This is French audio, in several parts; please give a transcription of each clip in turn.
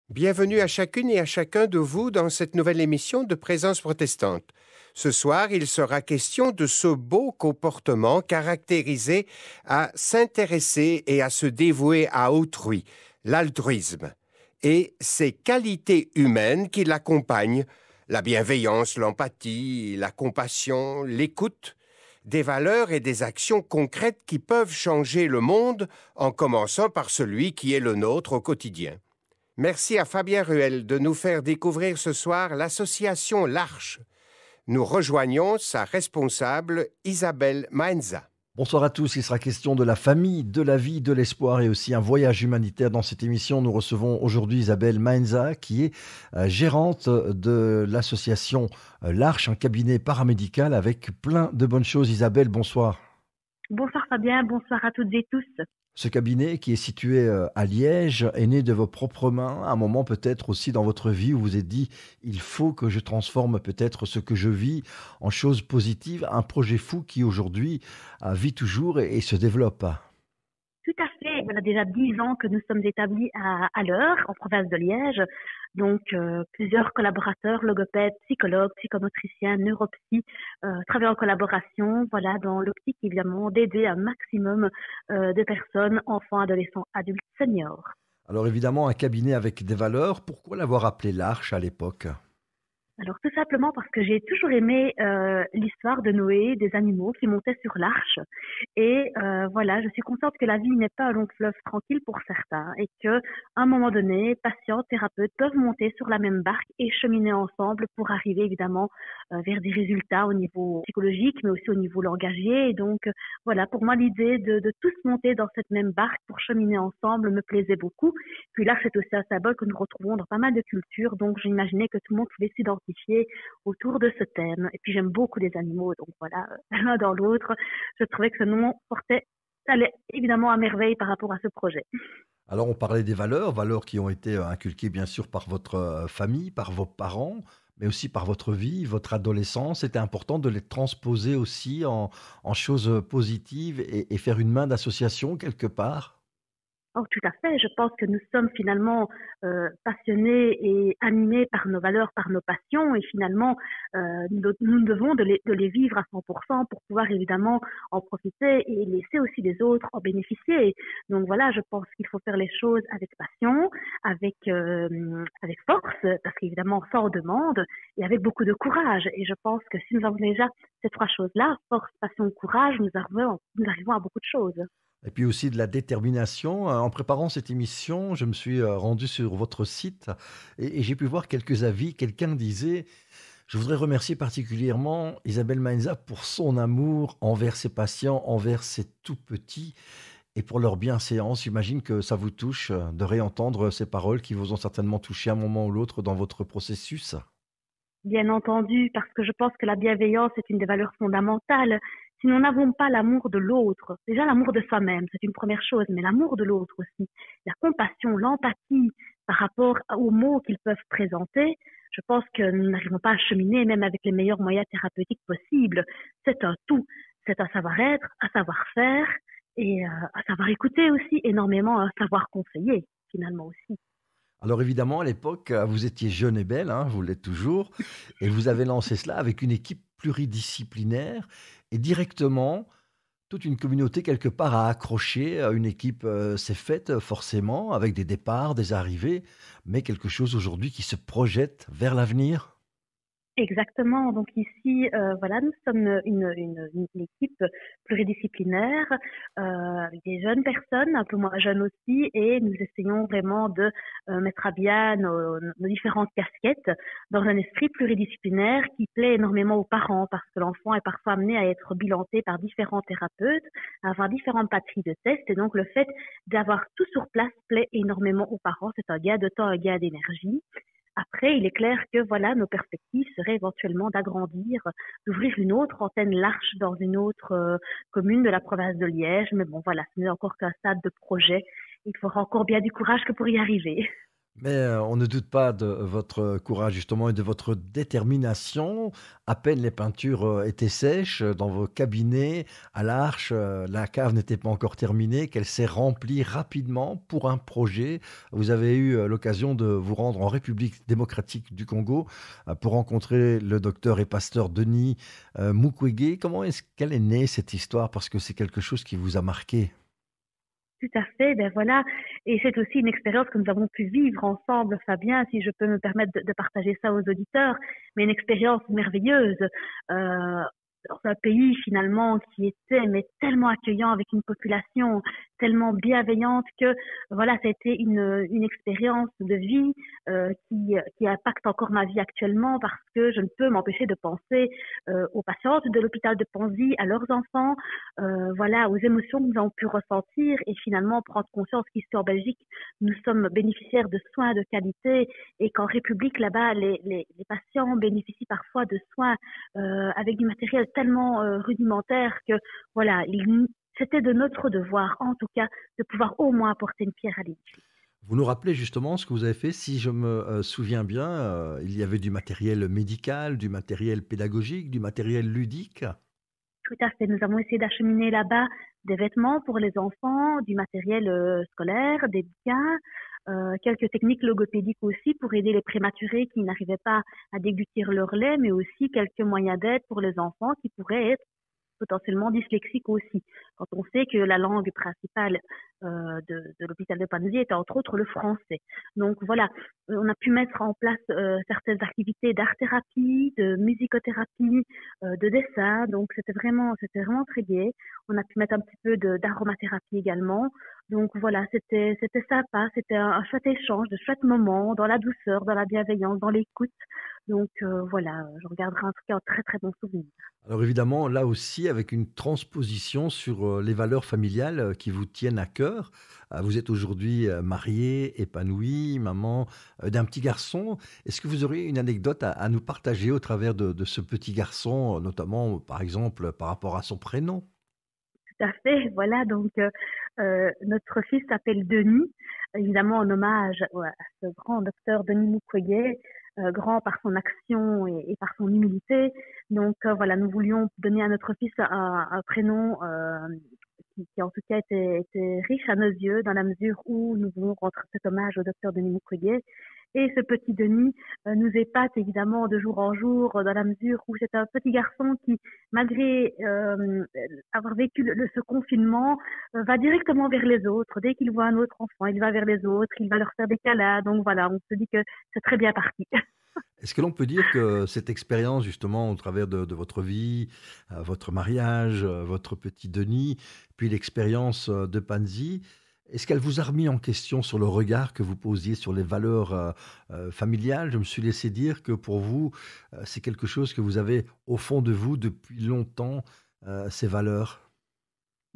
Bienvenue à chacune et à chacun de vous dans cette nouvelle émission de Présence protestante. Ce soir, il sera question de ce beau comportement caractérisé à s'intéresser et à se dévouer à autrui, l'altruisme, et ces qualités humaines qui l'accompagnent, la bienveillance, l'empathie, la compassion, l'écoute, des valeurs et des actions concrètes qui peuvent changer le monde en commençant par celui qui est le nôtre au quotidien. Merci à Fabien Ruel de nous faire découvrir ce soir l'association L'Arche. Nous rejoignons sa responsable Isabelle Maenza. Bonsoir à tous, il sera question de la famille, de la vie, de l'espoir et aussi un voyage humanitaire dans cette émission. Nous recevons aujourd'hui Isabelle Maenza qui est gérante de l'association L'Arche, un cabinet paramédical avec plein de bonnes choses. Isabelle, bonsoir. Bonsoir Fabien, bonsoir à toutes et tous. Ce cabinet qui est situé à Liège est né de vos propres mains, à un moment peut-être aussi dans votre vie où vous vous êtes dit il faut que je transforme peut-être ce que je vis en choses positives, un projet fou qui aujourd'hui vit toujours et se développe. Tout à fait, voilà déjà 10 ans que nous sommes établis à l'heure en province de Liège. Donc plusieurs collaborateurs, logopèdes, psychologues, psychomotriciens, neuropsy, travaillent en collaboration, voilà, dans l'optique évidemment d'aider un maximum de personnes, enfants, adolescents, adultes, seniors. Alors évidemment, un cabinet avec des valeurs, pourquoi l'avoir appelé l'Arche à l'époque? Alors tout simplement parce que j'ai toujours aimé l'histoire de Noé, des animaux qui montaient sur l'arche. Et voilà, je suis consciente que la vie n'est pas un long fleuve tranquille pour certains et que, à un moment donné, patients, thérapeutes peuvent monter sur la même barque et cheminer ensemble pour arriver évidemment vers des résultats au niveau psychologique, mais aussi au niveau langagier. Et donc voilà, pour moi, l'idée de tous monter dans cette même barque pour cheminer ensemble me plaisait beaucoup. Puis l'arche est aussi un symbole que nous retrouvons dans pas mal de cultures, donc j'imaginais que tout le monde pouvait s'identifier autour de ce thème. Et puis j'aime beaucoup les animaux, donc voilà, l'un dans l'autre, je trouvais que ce nom allait évidemment à merveille par rapport à ce projet. Alors on parlait des valeurs, valeurs qui ont été inculquées bien sûr par votre famille, par vos parents, mais aussi par votre vie, votre adolescence. C'était important de les transposer aussi en choses positives et faire une main d'association quelque part. Oh, tout à fait. Je pense que nous sommes finalement passionnés et animés par nos valeurs, par nos passions, et finalement, nous devons de les vivre à 100% pour pouvoir évidemment en profiter et laisser aussi les autres en bénéficier. Donc voilà, je pense qu'il faut faire les choses avec passion, avec force, parce qu'évidemment, ça en demande, et avec beaucoup de courage. Et je pense que si nous avons déjà ces trois choses-là, force, passion, courage, nous arrivons à beaucoup de choses. Et puis aussi de la détermination. En préparant cette émission, je me suis rendu sur votre site et j'ai pu voir quelques avis. Quelqu'un disait, je voudrais remercier particulièrement Isabelle Maenza pour son amour envers ses patients, envers ses tout petits et pour leur bienséance. J'imagine que ça vous touche de réentendre ces paroles qui vous ont certainement touché à un moment ou l'autre dans votre processus. Bien entendu, parce que je pense que la bienveillance est une des valeurs fondamentales. Si nous n'avons pas l'amour de l'autre, déjà l'amour de soi-même, c'est une première chose, mais l'amour de l'autre aussi, la compassion, l'empathie par rapport aux mots qu'ils peuvent présenter, je pense que nous n'arrivons pas à cheminer même avec les meilleurs moyens thérapeutiques possibles. C'est un tout, c'est un savoir-être, un savoir-faire et un savoir écouter aussi, énormément un savoir conseiller finalement aussi. Alors évidemment, à l'époque, vous étiez jeune et belle, hein, vous l'êtes toujours, et vous avez lancé cela avec une équipe pluridisciplinaire et directement, toute une communauté quelque part à accrocher. Une équipe s'est faite forcément avec des départs, des arrivées, mais quelque chose aujourd'hui qui se projette vers l'avenir. Exactement. Donc ici, voilà, nous sommes une équipe pluridisciplinaire avec des jeunes personnes, un peu moins jeunes aussi, et nous essayons vraiment de mettre à bien nos différentes casquettes dans un esprit pluridisciplinaire qui plaît énormément aux parents parce que l'enfant est parfois amené à être bilanté par différents thérapeutes, à avoir différentes batteries de tests, et donc le fait d'avoir tout sur place plaît énormément aux parents. C'est un gain de temps, un gain d'énergie. Après, il est clair que voilà, nos perspectives seraient éventuellement d'agrandir, d'ouvrir une autre antenne large dans une autre commune de la province de Liège. Mais bon, voilà, ce n'est encore qu'un stade de projet. Il faudra encore bien du courage que pour y arriver. Mais on ne doute pas de votre courage justement et de votre détermination. À peine les peintures, étaient sèches, dans vos cabinets, à l'Arche, la cave n'était pas encore terminée, qu'elle s'est remplie rapidement pour un projet. Vous avez eu, l'occasion de vous rendre en République démocratique du Congo, pour rencontrer le docteur et pasteur Denis, Mukwege. Comment est-ce qu'elle est née cette histoire? Parce que c'est quelque chose qui vous a marqué. Tout à fait, ben voilà. Et c'est aussi une expérience que nous avons pu vivre ensemble, Fabien, si je peux me permettre de partager ça aux auditeurs, mais une expérience merveilleuse. Euh, dans un pays finalement qui était mais tellement accueillant avec une population tellement bienveillante que voilà, ça a été une expérience de vie qui impacte encore ma vie actuellement parce que je ne peux m'empêcher de penser aux patientes de l'hôpital de Panzi, à leurs enfants, voilà, aux émotions que nous avons pu ressentir et finalement prendre conscience qu'ici en Belgique, nous sommes bénéficiaires de soins de qualité et qu'en République, là-bas, les patients bénéficient parfois de soins avec du matériel tellement rudimentaire que voilà, c'était de notre devoir, en tout cas, de pouvoir au moins apporter une pierre à l'édifice. Vous nous rappelez justement ce que vous avez fait, si je me, souviens bien, il y avait du matériel médical, du matériel pédagogique, du matériel ludique? Tout à fait. Nous avons essayé d'acheminer là-bas des vêtements pour les enfants, du matériel scolaire, des bouquins, quelques techniques logopédiques aussi pour aider les prématurés qui n'arrivaient pas à déglutir leur lait, mais aussi quelques moyens d'aide pour les enfants qui pourraient être potentiellement dyslexiques aussi. Quand on sait que la langue principale de l'hôpital de Panzi est entre autres le français. Donc voilà, on a pu mettre en place certaines activités d'art-thérapie, de musicothérapie, de dessin. Donc c'était vraiment très gai. On a pu mettre un petit peu d'aromathérapie également. Donc voilà, c'était sympa, c'était un chouette échange, de chouettes moments, dans la douceur, dans la bienveillance, dans l'écoute. Donc voilà, je regarderai en tout cas un très très bon souvenir. Alors évidemment, là aussi, avec une transposition sur, les valeurs familiales, qui vous tiennent à cœur. Vous êtes aujourd'hui, mariée, épanouie, maman, d'un petit garçon. Est-ce que vous auriez une anecdote à nous partager au travers de ce petit garçon, notamment, par exemple, par rapport à son prénom? Tout à fait, voilà, donc notre fils s'appelle Denis, évidemment en hommage à ce grand docteur Denis Mukwege, grand par son action et par son humilité. Donc voilà, nous voulions donner à notre fils un prénom qui en tout cas était riche à nos yeux, dans la mesure où nous voulons rendre cet hommage au docteur Denis Mukwege. Et ce petit Denis nous épate évidemment de jour en jour, dans la mesure où c'est un petit garçon qui, malgré avoir vécu ce confinement, va directement vers les autres. Dès qu'il voit un autre enfant, il va vers les autres, il va leur faire des câlins. Donc voilà, on se dit que c'est très bien parti. Est-ce que l'on peut dire que cette expérience justement au travers de votre vie, votre mariage, votre petit Denis, puis l'expérience, de Panzi, est-ce qu'elle vous a remis en question sur le regard que vous posiez sur les valeurs, familiales? Je me suis laissé dire que pour vous, c'est quelque chose que vous avez au fond de vous depuis longtemps, ces valeurs.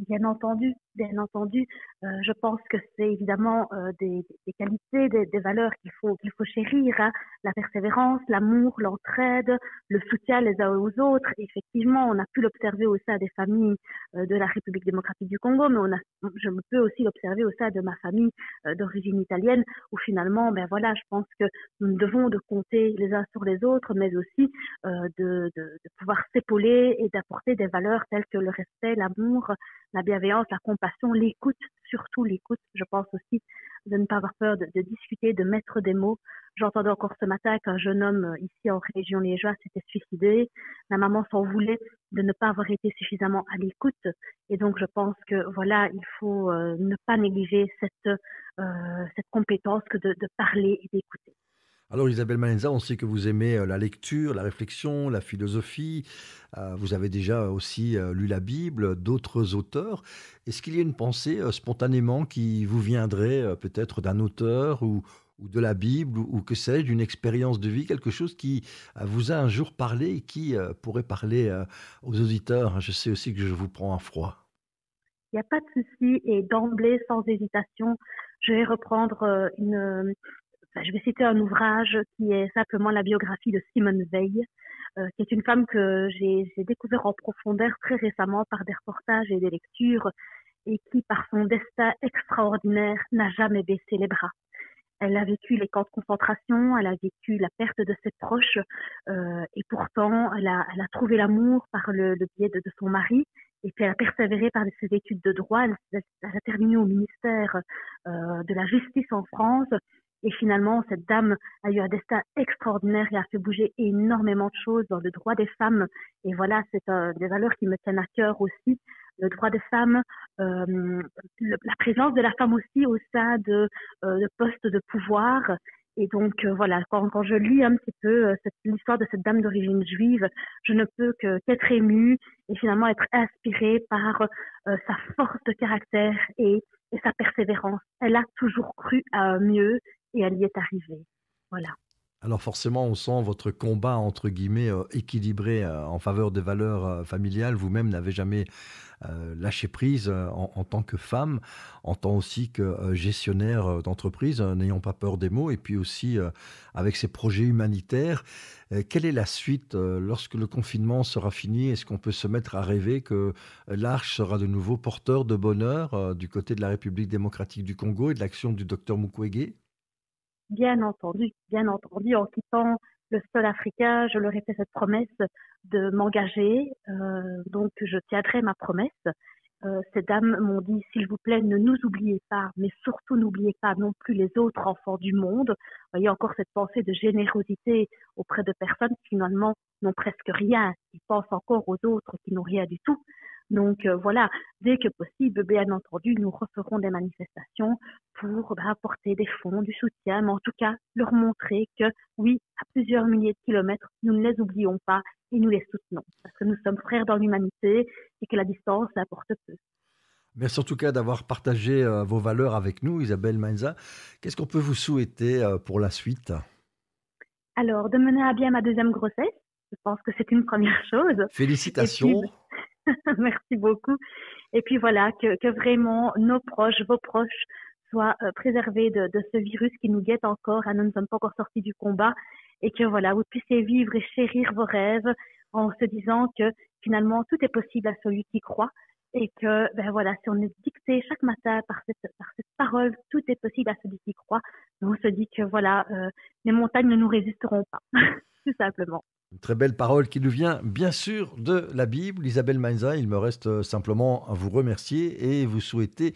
Bien entendu, bien entendu. Je pense que c'est évidemment des qualités, des valeurs qu'il faut chérir, hein. La persévérance, l'amour, l'entraide, le soutien les uns aux autres. Effectivement, on a pu l'observer au sein des familles de la République démocratique du Congo, mais je peux aussi l'observer au sein de ma famille d'origine italienne, où finalement, ben voilà, je pense que nous devons de compter les uns sur les autres, mais aussi de pouvoir s'épauler et d'apporter des valeurs telles que le respect, l'amour, la bienveillance, la compassion, l'écoute, surtout l'écoute. Je pense aussi de ne pas avoir peur de discuter, de mettre des mots. J'entendais encore ce matin qu'un jeune homme ici en région liégeoise s'était suicidé. La maman s'en voulait de ne pas avoir été suffisamment à l'écoute. Et donc je pense que voilà, il faut ne pas négliger cette compétence que de parler et d'écouter. Alors Isabelle Malenza, on sait que vous aimez, la lecture, la réflexion, la philosophie. Vous avez déjà aussi, lu la Bible, d'autres auteurs. Est-ce qu'il y a une pensée, spontanément qui vous viendrait, peut-être d'un auteur ou de la Bible ou que sais-je, d'une expérience de vie, quelque chose qui, vous a un jour parlé et qui, pourrait parler, aux auditeurs? Je sais aussi que je vous prends à froid. Il n'y a pas de souci et d'emblée, sans hésitation, je vais reprendre je vais citer un ouvrage qui est simplement la biographie de Simone Veil, qui est une femme que j'ai découvert en profondeur très récemment par des reportages et des lectures et qui, par son destin extraordinaire, n'a jamais baissé les bras. Elle a vécu les camps de concentration, elle a vécu la perte de ses proches, et pourtant elle a trouvé l'amour par le biais de son mari. Et puis elle a persévéré par ses études de droit. Elle a terminé au ministère de la Justice en France. Et finalement, cette dame a eu un destin extraordinaire et a fait bouger énormément de choses dans le droit des femmes. Et voilà, c'est des valeurs qui me tiennent à cœur aussi. Le droit des femmes, la présence de la femme aussi au sein de postes de pouvoir. Et donc voilà, quand je lis un petit peu l'histoire de cette dame d'origine juive, je ne peux qu'être émue et finalement être inspirée par sa force de caractère et sa persévérance. Elle a toujours cru à un mieux et elle y est arrivée. Voilà. Alors forcément, on sent votre combat, entre guillemets, équilibré en faveur des valeurs familiales. Vous-même n'avez jamais lâché prise en tant que femme, en tant aussi que gestionnaire d'entreprise, n'ayant pas peur des mots, et puis aussi avec ces projets humanitaires. Quelle est la suite lorsque le confinement sera fini? Est-ce qu'on peut se mettre à rêver que l'Arche sera de nouveau porteur de bonheur du côté de la République démocratique du Congo et de l'action du docteur Mukwege? Bien entendu, en quittant le sol africain, je leur ai fait cette promesse de m'engager, donc je tiendrai ma promesse. Ces dames m'ont dit, s'il vous plaît, ne nous oubliez pas, mais surtout n'oubliez pas non plus les autres enfants du monde. Vous voyez encore cette pensée de générosité auprès de personnes qui finalement n'ont presque rien, qui pensent encore aux autres qui n'ont rien du tout. Donc voilà, dès que possible, bien entendu, nous referons des manifestations pour apporter des fonds, du soutien, mais en tout cas leur montrer que oui, à plusieurs milliers de kilomètres, nous ne les oublions pas et nous les soutenons, parce que nous sommes frères dans l'humanité et que la distance importe peu. Merci en tout cas d'avoir partagé vos valeurs avec nous, Isabelle Mainza. Qu'est-ce qu'on peut vous souhaiter pour la suite? Alors, de mener à bien ma deuxième grossesse, je pense que c'est une première chose. Félicitations. Merci beaucoup. Et puis voilà, que vraiment nos proches, vos proches soient préservés de ce virus qui nous guette encore. Nous ne sommes pas encore sortis du combat et que voilà, vous puissiez vivre et chérir vos rêves en se disant que finalement tout est possible à celui qui croit et que ben voilà, si on est dicté chaque matin par cette parole, tout est possible à celui qui croit. On se dit que voilà, les montagnes ne nous résisteront pas, tout simplement. Une très belle parole qui nous vient bien sûr de la Bible. Isabelle Mainza, il me reste simplement à vous remercier et vous souhaiter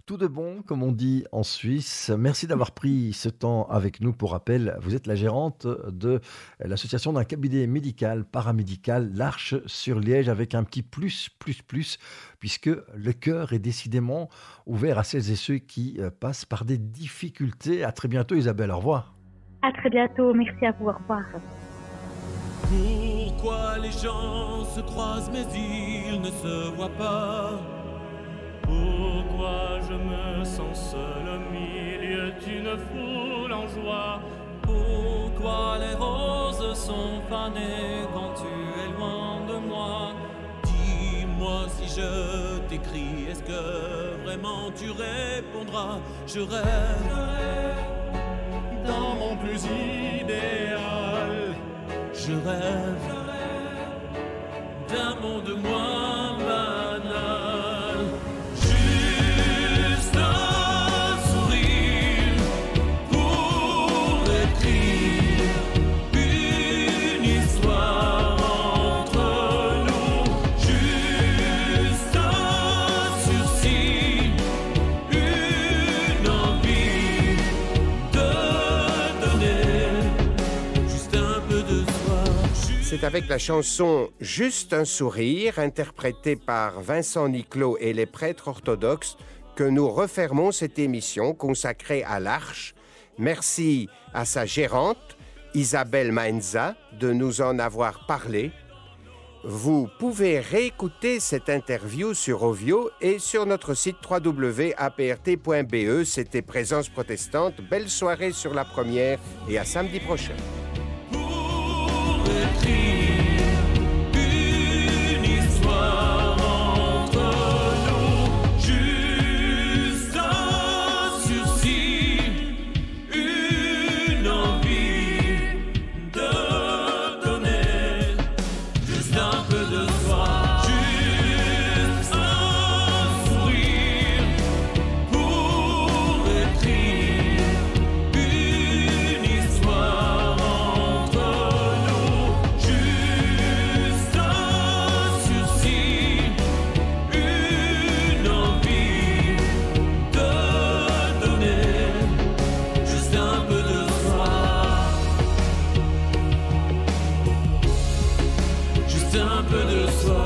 tout de bon, comme on dit en Suisse. Merci d'avoir pris ce temps avec nous. Pour rappel, vous êtes la gérante de l'association d'un cabinet médical, paramédical, l'Arche sur Liège, avec un petit plus, puisque le cœur est décidément ouvert à celles et ceux qui passent par des difficultés. À très bientôt Isabelle, au revoir. À très bientôt, merci à vous, au revoir. Pourquoi les gens se croisent mais ils ne se voient pas? Pourquoi je me sens seul au milieu d'une foule en joie? Pourquoi les roses sont fanées quand tu es loin de moi? Dis-moi si je t'écris, est-ce que vraiment tu répondras? Je rêve dans mon plus idéal. Je rêve d'un monde moins banal. Juste un sourire pour écrire une histoire entre nous. Juste un sursis, une envie de donner juste un peu de soi. C'est avec la chanson « Juste un sourire » interprétée par Vincent Niclot et les prêtres orthodoxes que nous refermons cette émission consacrée à l'Arche. Merci à sa gérante, Isabelle Mainza, de nous en avoir parlé. Vous pouvez réécouter cette interview sur Ovio et sur notre site www.aprt.be. C'était Présence protestante. Belle soirée sur la première et à samedi prochain. Une histoire entre nous, juste un sursis, une envie de donner juste un peu de soi, juste un sourire pour écrire peu de soi.